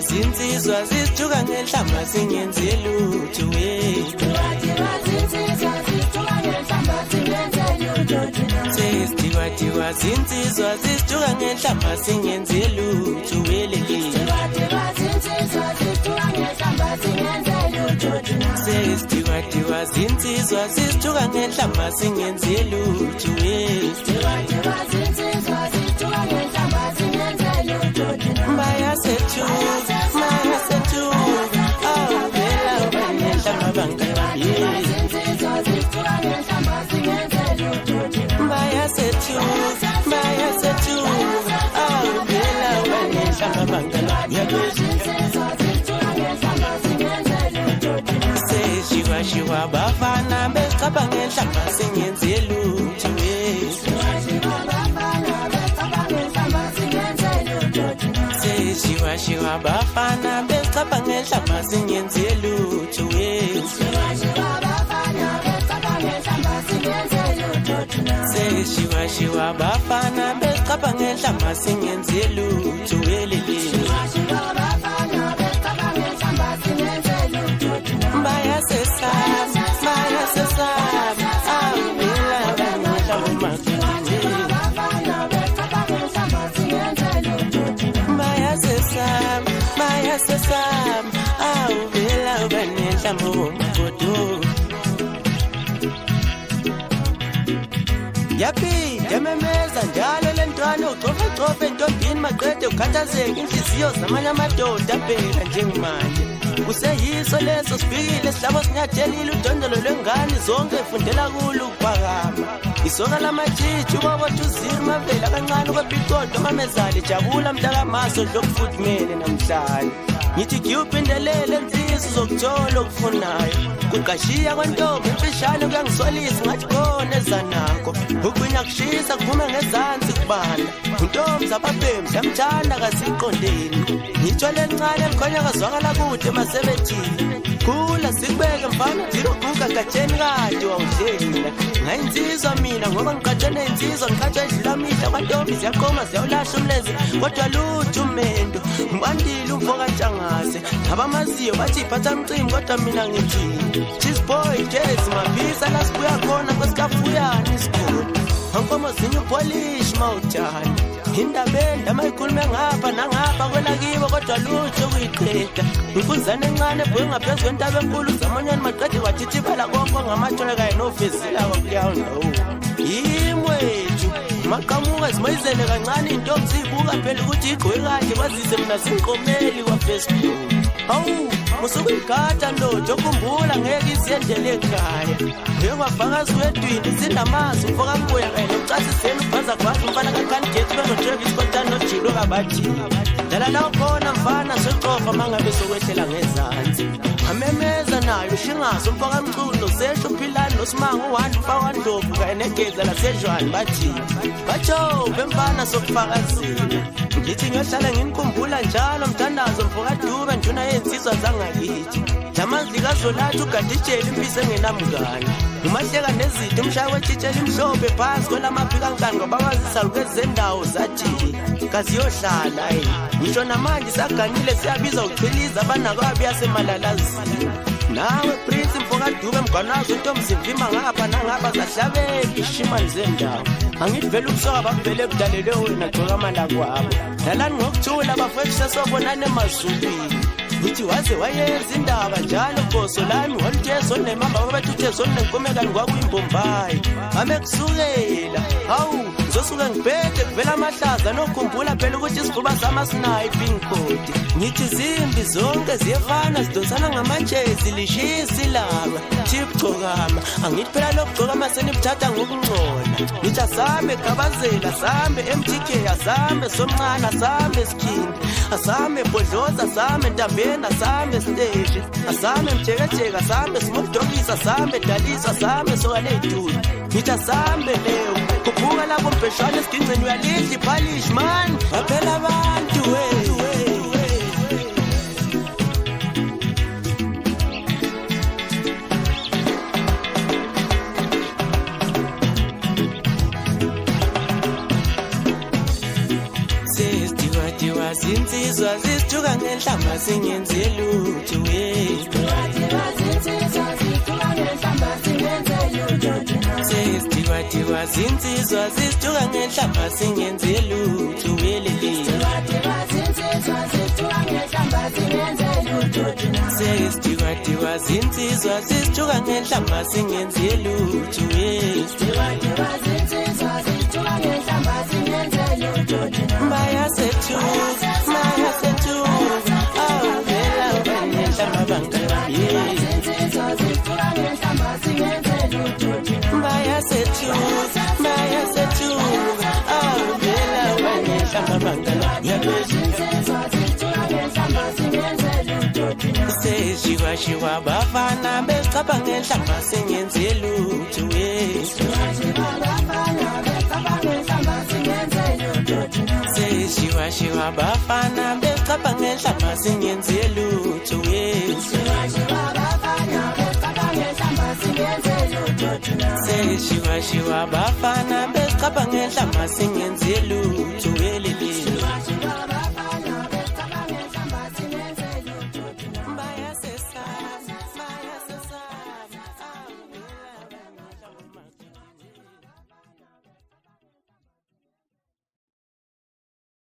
zinsizwa zisuka ngenhlamba singenze lutho Sesitiwa zinsizwa zisuka ngenhlamba singenze lutho Sesitiwa zinsizwa zisuka ngenhlamba singenze lutho Maya setu oh bella ngenhlamba bangela Maya setu oh bella ngenhlamba bangela Shiwa bafana becaba ngenhlamba singenze lutho Shiwa bafana becaba ngenhlamba singenze lutho Shiwa bafana becaba ngenhlamba singenze lutho Maya sesama awubela ngenhlamba Maya sesama awubela ngenhlamba Yaphinda memeza njalo lentwana ucofe entombini maqede ukhathazeke inhliziyo zamanye amadoda abheka njengomanje Kuseyiso leso sifikile sihlabo sinyathelile udondolo lwengane zonke efundela kulo ukubhakama Isoka lamajiji ubabotha uziri mavela kancane kwephicodo mamezali jabula mntakamaso dlokufudumele namhlanje Ngithi ngiyuphindelele ensizwa zokuthola okufunayo Kuqashiya kwentombi emfishane kuyangisolisa ngathi khona ezanakho Ugcina kushisa kuphume ngezansi kubanda Untombi zababhembi yamthanda kasiqondeni Ngithole encane emkhonye kazwakala kude masebethini Khula sikubeke mfana uthile uguga gatsheni kade wawudlela Ngayinsizwa mina ngoba ngiqatshene insizwa ngikhathwa edlula mihla kwantombi ziyaqoma ziyawulahla umlenze Kodwa lutho umendo Mbandile umfo kaNtshangase Abamaziyo bathi iphatha mcimbi kodwa mina ngithi Cheese boy jazz mabisa la sibuya khona kwesikafuyani isikole Ankomo zinyo polish mawuthanda Indabenda mayikhulume ngapha nangapha kwelakiwe kodwa lutho kuyiqeda Imfunzane encane ebhoye ngaphezu kwentaba enkulu zamanyoni maqede kwathithibala konke ngamathole kanye nofezela kwakuleyo ndawo Yimwethu maqhamuka zimayizele kancane intombi ziyibuka phela ukuthi igqoke kahle kwazise mina sinqomeli kwaFacebook Hawu musukuyigada ndoda okhumbula ngeke iziyendele ekhaya Ngengwafakazi wedwini zinamazi umfoka mbuya kanye nokucasiseni ubhaza kwazi umfana kaKhandidethi benoTravis Scott noJilo kabathi Dala la khona mfana socofa mangabe sokwehlela ngezansi Amemeza nayo ushingazo umfoka mculo sesho philani noSimango u1 Ndlovu kanye negeza laseJwane bathi Batho bemfana sokufakazela Ngithi ngiyohlala nginikhumbula njalo mthandazo mfoka Dube nduna yensizwa zangakithi Jamazwi kaZolathu ugaditshela impisi engenamngane Umahleka nezitho umshaya wetshitshela imhlophe phansi kwelamaphikankani ngoba wazisa lukezendawo zathi kaziyohlala ngisho namanje saganile siyabiza uChiliza abanako abiyaseMalalazini Nawe Prince mfoka Dube mgwanazo intombi zivima ngapha nangapha zahlabeka ishimani zendawo Angivele ukusoka bavele kudalele wena gcoka amala kwabo Dalani ngokuthula bafethu sobonane emazulwini Ngithi waze wayenza indaba njalo Nkosi lami walitezo nemamba babethuthe nenkomeka ngwakuyimbombay Amekusukela hawu ngizosuka ngibhede kuvela amahlaza nokukhumbula phela ukuthi isifuba sama sniping code Ngithi zimbi zonke ziyefana sidonsana ngamajezi lishisi laba Chip Gcokama angithi phela lokugcokama senibuthatha ngokungcola Ngithi asambe gabazela asambe MTK asambe somncane asambe skin asambe bodloza asambe Ntabeni asambe stage asambe mjekejeka asambe smokudokisa asambe dalisa asambe sokaley'tuli Ngithi asambe leyo kubuka lapho mbheshwane esigingceni uyalidla iphalish man baphela abantu zinsizwa zisithuka ngenhlamba singenze lutho sesithiwa zinsizwa zisithuka ngenhlamba singenze lutho sesithiwa zinsizwa zisithuka ngenhlamba singenze lutho Maya setu vela ngenhlamba bangala Maya setu vela ngenhlamba bangala Seshiwa bafana becapha ngenhlamba singenze lutho Seshiwa bafana becapha ngenhlamba singenze lutho Seshiwa bafana becapha ngenhlamba singenze lutho